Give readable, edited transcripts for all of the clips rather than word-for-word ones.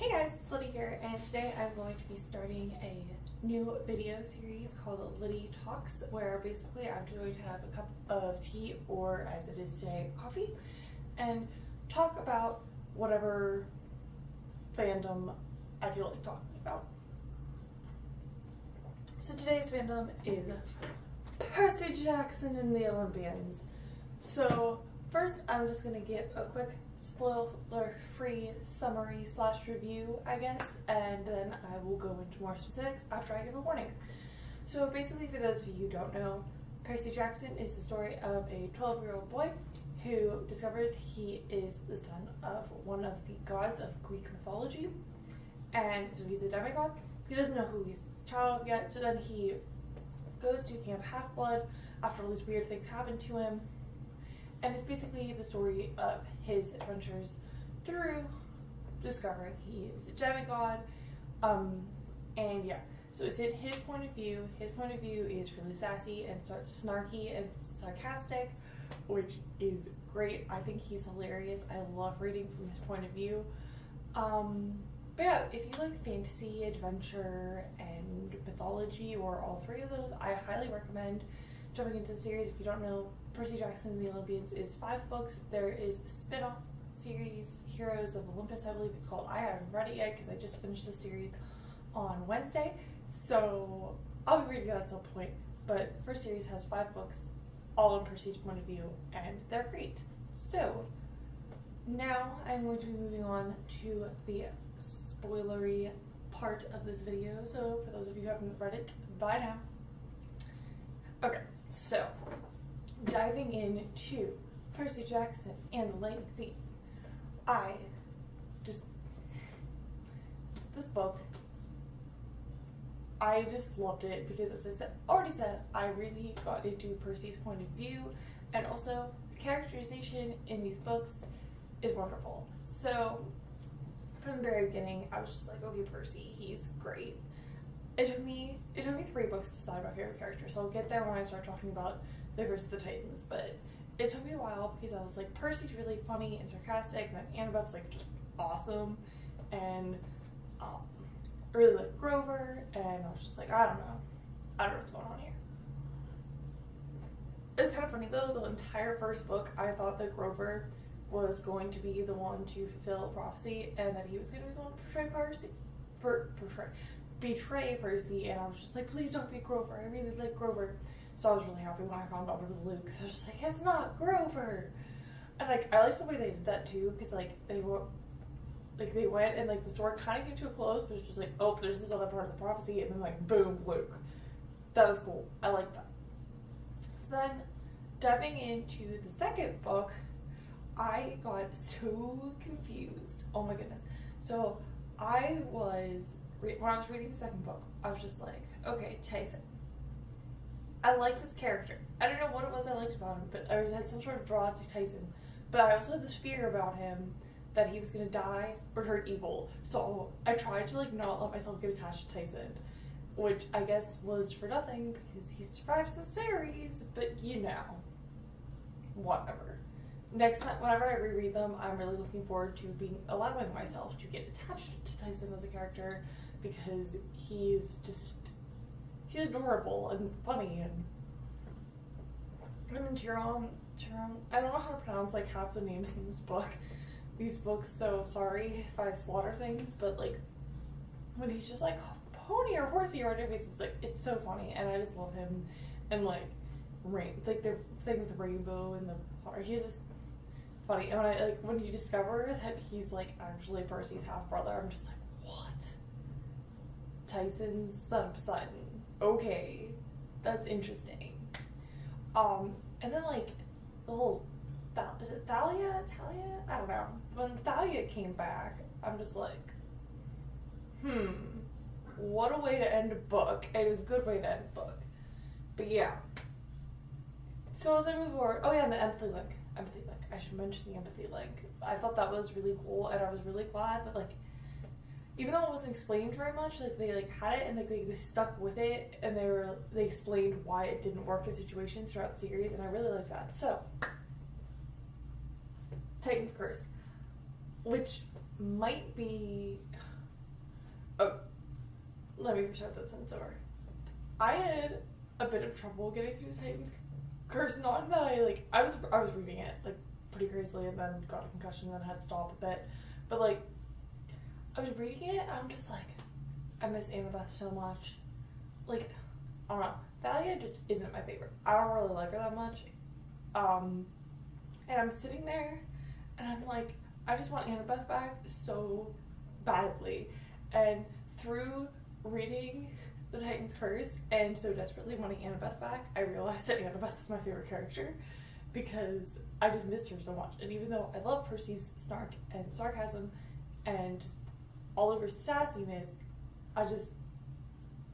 Hey guys, it's Lyddie here, and today I'm going to be starting a new video series called Lyddie Talks, where basically I'm going to have a cup of tea, or as it is today, coffee, and talk about whatever fandom I feel like talking about. So today's fandom is Percy Jackson and the Olympians. So first I'm just going to give a quick spoiler-free summary / review, I guess, and then I will go into more specifics after I give a warning. So basically, for those of you who don't know, Percy Jackson is the story of a 12-year-old boy who discovers he is the son of one of the gods of Greek mythology, and so he's a demigod. He doesn't know who he's the child of yet, so then he goes to Camp Half-Blood after all these weird things happen to him. And it's basically the story of his adventures through discovering he is a demigod. And yeah, so it's in his point of view. His point of view is really sassy and snarky and sarcastic, which is great. I think he's hilarious. I love reading from his point of view. But yeah, if you like fantasy, adventure, and mythology, or all three of those, I highly recommend jumping into the series. If you don't know, Percy Jackson and the Olympians is 5 books. There is a spin-off series, Heroes of Olympus, I believe it's called. I haven't read it yet because I just finished the series on Wednesday, so I'll be reading that at some point. But the first series has 5 books, all in Percy's point of view, and they're great. So now I'm going to be moving on to the spoilery part of this video, so for those of you who haven't read it by now. Okay, so diving into Percy Jackson and the Lightning Thief. This book, I just loved it because, as I already said, I really got into Percy's point of view, and also the characterization in these books is wonderful. So from the very beginning, I was just like, okay, Percy, he's great. It took me 3 books to decide my favorite character, so I'll get there when I start talking about the Curse of the Titans, but it took me a while because I was like, Percy's really funny and sarcastic, and then Annabeth's like just awesome, and I really like Grover, and I was just like, I don't know what's going on here. It was kind of funny though, the entire first book, I thought that Grover was going to be the one to fulfill prophecy, and that he was going to be the one to betray Percy, and I was just like, please don't be Grover, I really like Grover. So I was really happy when I found out it was Luke, because I was just like, it's not Grover. And like, I liked the way they did that too, because like they went and like the story kind of came to a close, but it's just like, oh, there's this other part of the prophecy, and then like boom, Luke. That was cool. I liked that. So then diving into the second book, I got so confused. Oh my goodness. So when I was reading the second book, I was just like, okay, Tyson. I like this character. I don't know what it was I liked about him, but I had some sort of draw to Tyson. But I also had this fear about him that he was going to die or turn evil. So I tried to like not let myself get attached to Tyson, which I guess was for nothing because he survives the series, but you know, whatever. Next time, whenever I reread them, I'm really looking forward to allowing myself to get attached to Tyson as a character, because he's adorable and funny, and Tyrone, I don't know how to pronounce like half the names in these books, so sorry if I slaughter things, but like when he's just like pony or horsey or whatever, it's like, it's so funny, and I just love him, and like the thing with the rainbow and the heart, he's just funny. And when you discover that he's like actually Percy's half brother, I'm just like, what? Tyson's son of Poseidon. Okay, that's interesting. And then like the whole is it Thalia? I don't know. When Thalia came back, I'm just like, what a way to end a book. It was a good way to end a book. But yeah. So as I move forward, oh yeah, and the empathy link. I should mention the empathy link. I thought that was really cool, and I was really glad that like, even though it wasn't explained very much, like they like had it and like they stuck with it, and they explained why it didn't work in situations throughout the series, and I really liked that. So Titan's Curse, which might be let me start that sentence over. I had a bit of trouble getting through the Titan's Curse. Not that I was reading it like pretty crazily and then got a concussion and then had to stop a bit. But like, I was reading it and I'm just like, I miss Annabeth so much. Like, I don't know. Thalia just isn't my favorite. I don't really like her that much. And I'm sitting there and I'm like, I just want Annabeth back so badly. And through reading The Titan's Curse and so desperately wanting Annabeth back, I realized that Annabeth is my favorite character because I just missed her so much. And even though I love Percy's snark and sarcasm and just Oliver's sassiness,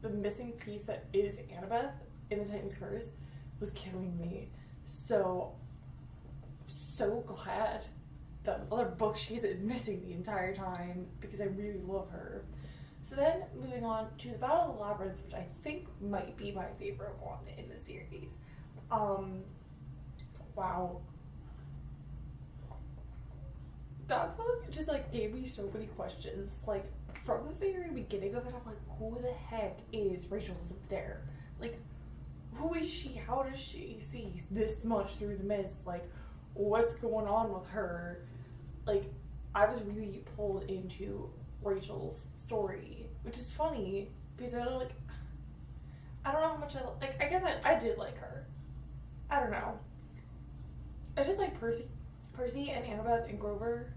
the missing piece that is Annabeth in The Titan's Curse was killing me. So glad that other book she's missing the entire time because I really love her. So then moving on to the Battle of the Labyrinth, which I think might be my favorite one in the series. Wow. That book just like gave me so many questions. Like from the very beginning of it, I'm like, who the heck is Rachel Dare? Like, who is she? How does she see this much through the mist? Like, what's going on with her? Like, I was really pulled into Rachel's story, which is funny because I don't know how much I guess I did like her. I don't know. I just like Percy and Annabeth and Grover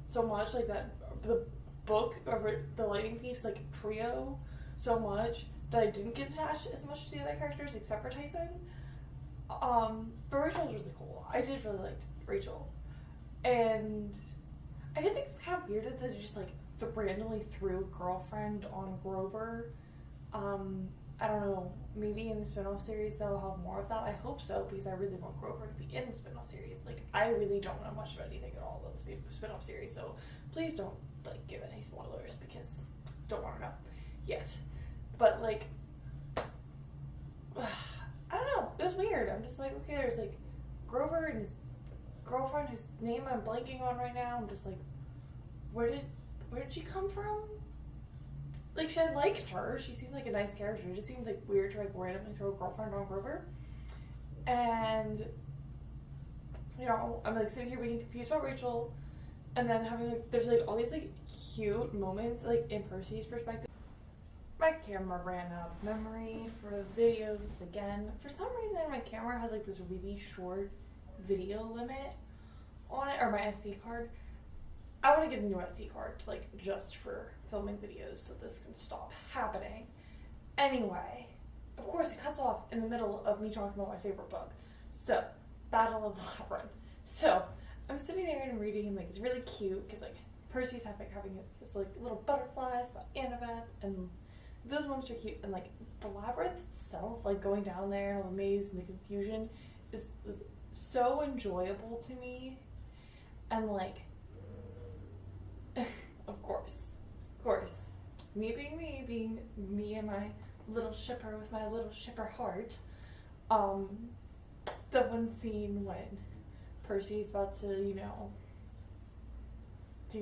so much, like that the book or the Lightning Thieves like trio so much that I didn't get attached as much to the other characters except for Tyson. But Rachel was really cool. I did really like Rachel, and I did think it was kind of weird that they just like randomly threw a girlfriend on Grover. I don't know, maybe in the spin-off series they'll have more of that. I hope so, because I really want Grover to be in the spin-off series. Like, I really don't know much about anything at all about the spin-off series, so please don't like give any spoilers because don't want to know yet. But like, I don't know, it was weird. I'm just like, okay, there's like Grover and his girlfriend whose name I'm blanking on right now. I'm just like, where did she come from? Like, I liked her. She seemed like a nice character. It just seemed like weird to like randomly throw a girlfriend on Grover. And, you know, I'm like sitting here being confused about Rachel, and then having like, there's like all these like cute moments like in Percy's perspective. My camera ran out of memory for videos again. For some reason, my camera has like this really short video limit on it, or my SD card. I want to get a new SD card, like, just for filming videos so this can stop happening. Anyway, of course it cuts off in the middle of me talking about my favorite book. So, Battle of the Labyrinth. So, I'm sitting there and reading, and like, it's really cute, because like, Percy's having his like little butterflies about Annabeth, and those moments are cute, and like, the labyrinth itself, like going down there and all the maze and the confusion is so enjoyable to me, and like, of course, me being me and my little shipper with my little shipper heart, the one scene when Percy's about to, you know, I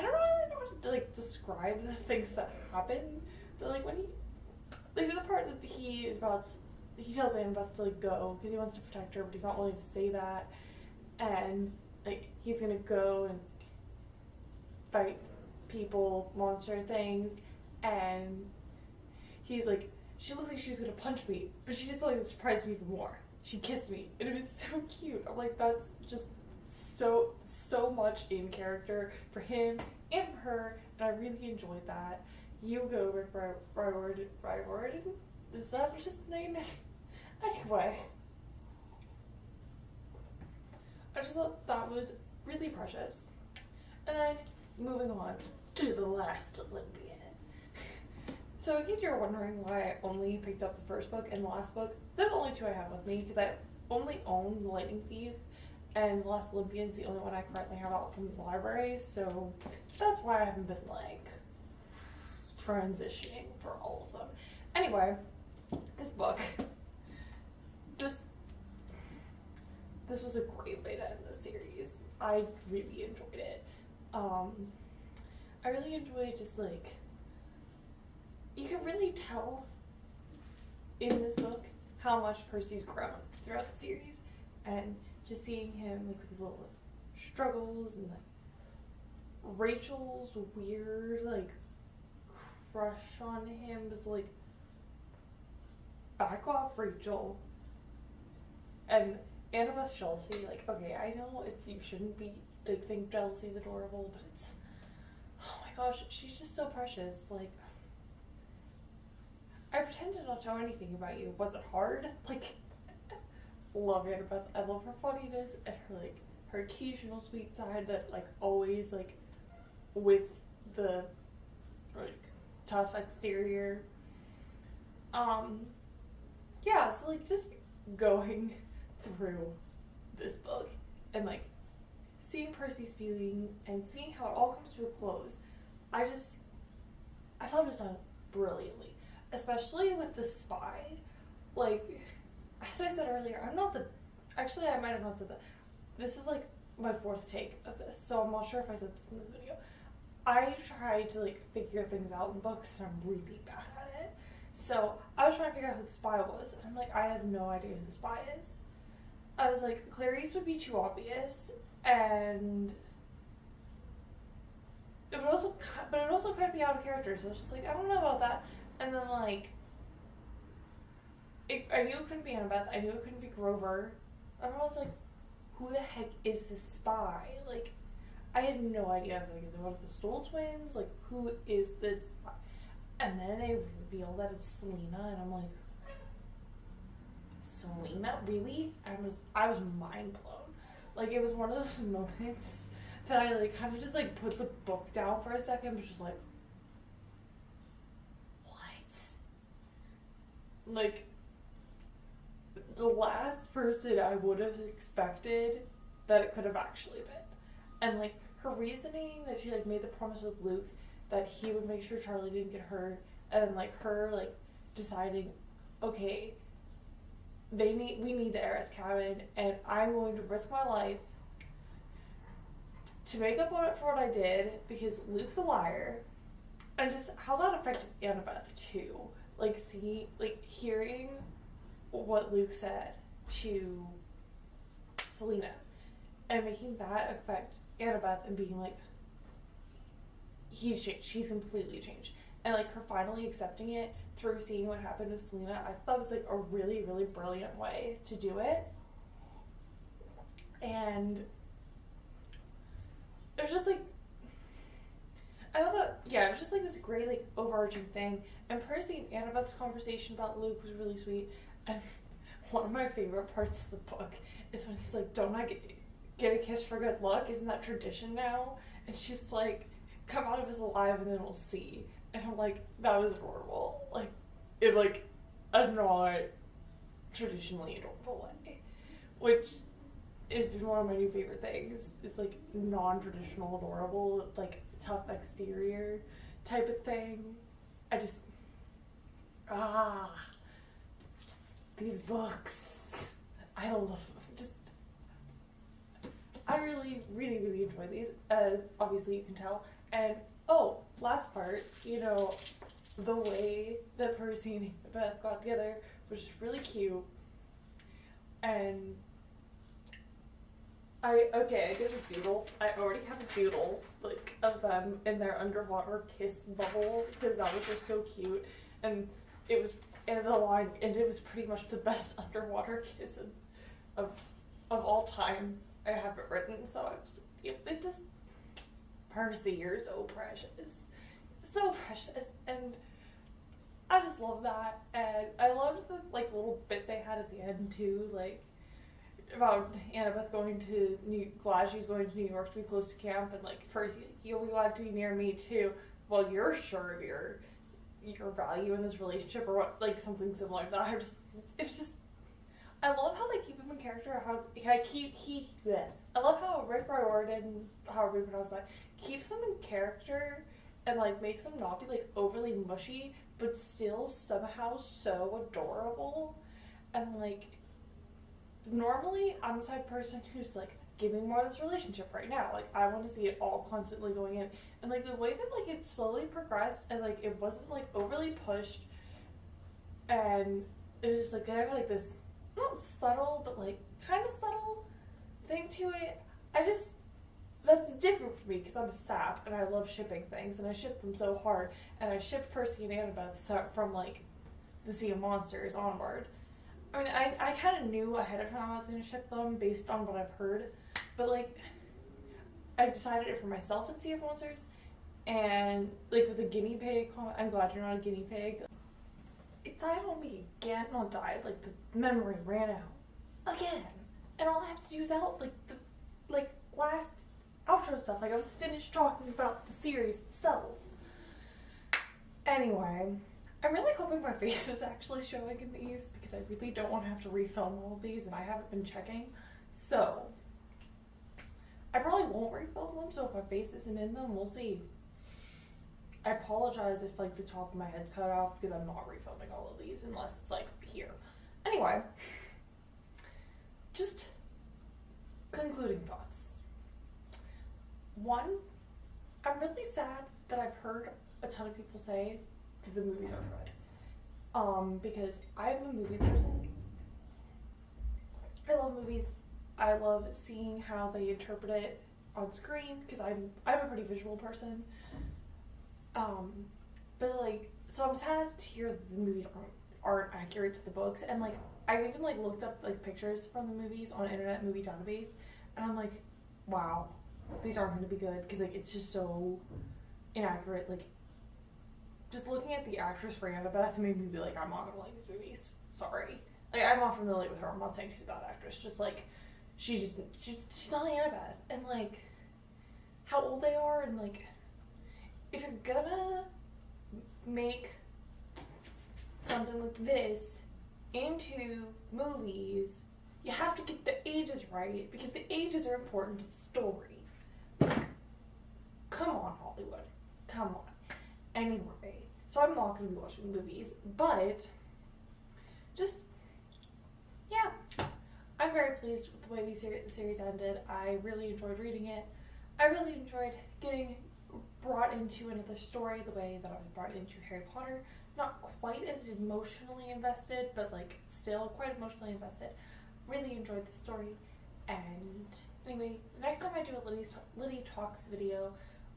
don't really know how to like describe the things that happen, but like when the part that he tells Annabeth to like go because he wants to protect her, but he's not willing to say that, and like he's gonna go and fight people, monster things, and he's like, she looked like she was gonna punch me, but she just like surprised me even more. She kissed me, and it was so cute. I'm like, that's just so much in character for him and for her, and I really enjoyed that. Hugo Riordan, is that what his name is? Anyway, I just thought that was really precious. And then moving on to the last Olympian. So in case you're wondering why I only picked up the first book and the last book, there's only two I have with me because I only own The Lightning Thief, and The Last Olympian is the only one I currently have out from the library, so that's why I haven't been like transitioning for all of them. Anyway, this book, this was a great way to end the series. I really enjoyed it. I really enjoyed just like you can really tell in this book how much Percy's grown throughout the series, and just seeing him like with his little struggles, and like Rachel's weird like crush on him was like, back off, Rachel. And Annabeth's jealousy, like, okay, I know you shouldn't be like think jealousy is adorable, but it's, oh my gosh, she's just so precious. Like, I pretended not to know anything about you. Was it hard? Like, love Annabeth. I love her funniness and her like her occasional sweet side that's like always like with the like tough exterior. Yeah, so like just going through this book and like seeing Percy's feelings and seeing how it all comes to a close, I thought it was done brilliantly, especially with the spy. Like, as I said earlier, actually I might have not said that. This is like my fourth take of this, so I'm not sure if I said this in this video. I try to like figure things out in books and I'm really bad at it. So I was trying to figure out who the spy was, and I'm like, I have no idea who the spy is. I was like, Clarice would be too obvious, and it would also kind of be out of character. So I was just like, I don't know about that. And then like, I knew it couldn't be Annabeth. I knew it couldn't be Grover. Everyone was like, who the heck is the spy? Like, I had no idea. I was like, is it one of the Stoll twins? Like, who is this spy? And then they reveal that it's Selena, and I'm like, Selena? Really? I was mind blown. Like, it was one of those moments that I like kind of just like put the book down for a second. I was just like, what? Like, the last person I would have expected that it could have actually been. And like her reasoning that she like made the promise with Luke that he would make sure Charlie didn't get hurt, and like her like deciding, okay, we need the heiress cabin, and I'm going to risk my life to make up for what I did because Luke's a liar, and just how that affected Annabeth too. Like hearing what Luke said to Selena and making that affect Annabeth and being like, he's changed, he's completely changed, and like her finally accepting it through seeing what happened with Selena. I thought was like a really, really brilliant way to do it. And it was just like, I thought that, yeah, it was just like this great like overarching thing. And Percy and Annabeth's conversation about Luke was really sweet. And one of my favorite parts of the book is when he's like, don't I get a kiss for good luck? Isn't that tradition now? And she's like, come out of us alive and then we'll see. And I'm like, that was adorable. Like, in like a not traditionally adorable way. Which has been one of my new favorite things. Is like non-traditional adorable, like tough exterior type of thing. I just, these books, I love them. I really, really, really enjoy these, as obviously you can tell. And, last part, the way that Percy and Beth got together was just really cute. And I did a doodle. I already have a doodle, like, of them in their underwater kiss bubble, because that was just so cute. And it was, and the line, and it was pretty much the best underwater kiss of all time. I have it written, so it just, Percy, you're so precious. So precious. And I just love that. And I loved the, like, little bit they had at the end, too, like, about Annabeth glad she's going to New York to be close to camp, and, like, Percy, you'll be glad to be near me, too. Well, you're sure of your value in this relationship, or what, like, something similar to that. It's just, I love how they keep him in character. I love how Rick Riordan, however you pronounce that, keeps him in character and like makes him not be like overly mushy, but still somehow so adorable. And like, normally I'm the type of person who's like give me more of this relationship right now. Like, I want to see it all constantly going in. And, like, the way that, like, it slowly progressed and, like, it wasn't, like, overly pushed, and it was just, like, kind of, like, this, not subtle, but, like, kind of subtle thing to it. That's different for me, because I'm a sap, and I love shipping things, and I ship them so hard, and I shipped Percy and Annabeth from, like, the Sea of Monsters onward. I mean, I kind of knew ahead of time I was going to ship them based on what I've heard, but, like, I decided it for myself in Sea of Monsters, and, like, with the guinea pig, I'm glad you're not a guinea pig. It died on me again, not died, like, the memory ran out again, and all I have to do is out, like, the, like, last outro stuff, like, I was finished talking about the series itself. Anyway, I'm really hoping my face is actually showing in these, because I really don't want to have to refilm all of these, and I haven't been checking, so I probably won't refilm them, so if my face isn't in them, we'll see. I apologize if, like, the top of my head's cut off, because I'm not refilming all of these unless it's, like, here. Anyway, just concluding thoughts. One, I'm really sad that I've heard a ton of people say that the movies are good. Because I'm a movie person. I love movies. I love seeing how they interpret it on screen, because I'm a pretty visual person. But, like, so I'm sad to hear that the movies aren't accurate to the books, and, like, I've even, like, looked up, like, pictures from the movies on Internet Movie Database, and I'm like, wow, these aren't going to be good, because, like, it's just so inaccurate. Like, just looking at the actress for Annabeth made me be like, I'm not going to like these movies, sorry. Like, I'm not familiar with her, I'm not saying she's a bad actress, just, like, she's not Annabeth, and, like, how old they are, and, like, if you're gonna make something like this into movies, you have to get the ages right, because the ages are important to the story. Like, come on, Hollywood. Come on. Anyway, so I'm not going to be watching the movies, but just, yeah. I'm very pleased with the way the series ended. I really enjoyed reading it. I really enjoyed getting brought into another story the way that I was brought into Harry Potter. Not quite as emotionally invested, but, like, still quite emotionally invested. Really enjoyed the story. And anyway, the next time I do a Lyddie Talks video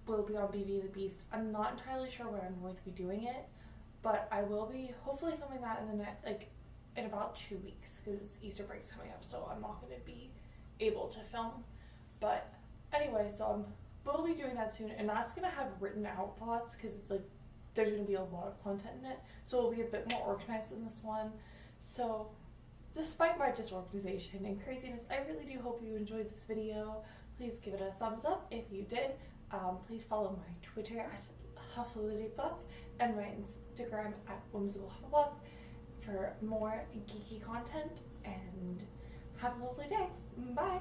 will be on Beauty and the Beast. I'm not entirely sure when I'm going to be doing it, but I will be hopefully filming that in about 2 weeks, because Easter break's coming up, so I'm not going to be able to film. But anyway, so we'll be doing that soon, and that's going to have written out thoughts, because it's, like, there's going to be a lot of content in it, so it'll be a bit more organized than this one. So despite my disorganization and craziness, I really do hope you enjoyed this video. Please give it a thumbs up if you did. Please follow my Twitter at Hufflepuff and my Instagram at Whimsical Hufflepuff for more geeky content, and have a lovely day. Bye!